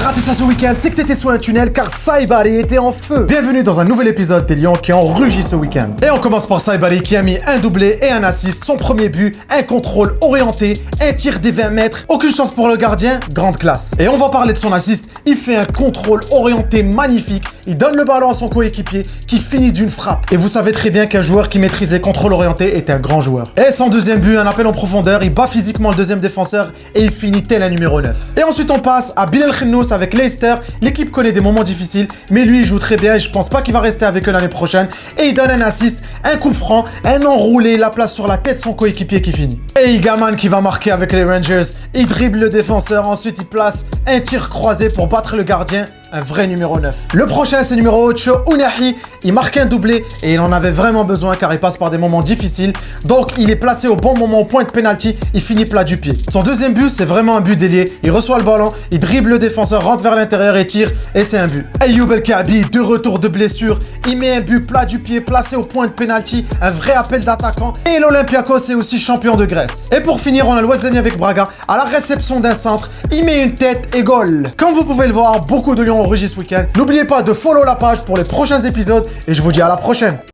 raté ça ce week-end, c'est que t'étais sous un tunnel car Saibari était en feu. Bienvenue dans un nouvel épisode des Lions qui ont rugi ce week-end. Et on commence par Saibari qui a mis un doublé et un assist, son premier but, un contrôle orienté, un tir des 20 mètres, aucune chance pour le gardien, grande classe. Et on va parler de son assist, il fait un contrôle orienté magnifique, il donne le ballon à son coéquipier qui finit d'une frappe. Et vous savez très bien qu'un joueur qui maîtrise les contrôles orientés est un grand joueur. Et son deuxième but, un appel en profondeur, il bat physiquement le deuxième défenseur et il finit tel un numéro 9. Et ensuite on passe à Bilal Khennous avec Leicester. L'équipe connaît des moments difficiles, mais lui il joue très bien et je pense pas qu'il va rester avec eux l'année prochaine. Et il donne un assist, un coup franc, un enroulé, la place sur la tête de son coéquipier qui finit. Et Igaman qui va marquer avec les Rangers, il dribble le défenseur, ensuite il place un tir croisé pour battre le gardien. Un vrai numéro 9. Le prochain c'est numéro 8, Ounahi. Il marque un doublé et il en avait vraiment besoin car il passe par des moments difficiles. Donc il est placé au bon moment au point de pénalty. Il finit plat du pied. Son deuxième but c'est vraiment un but d'ailier. Il reçoit le ballon, il dribble le défenseur, rentre vers l'intérieur et tire. Et c'est un but. Ayoub El Kaabi, de retour de blessure. Il met un but plat du pied placé au point de pénalty. Un vrai appel d'attaquant. Et l'Olympiakos est aussi champion de Grèce. Et pour finir on a l'Ouazani avec Braga. À la réception d'un centre, il met une tête et goal. Comme vous pouvez le voir, beaucoup de Lions ont rugi ce week-end. N'oubliez pas de follow la page pour les prochains épisodes et je vous dis à la prochaine.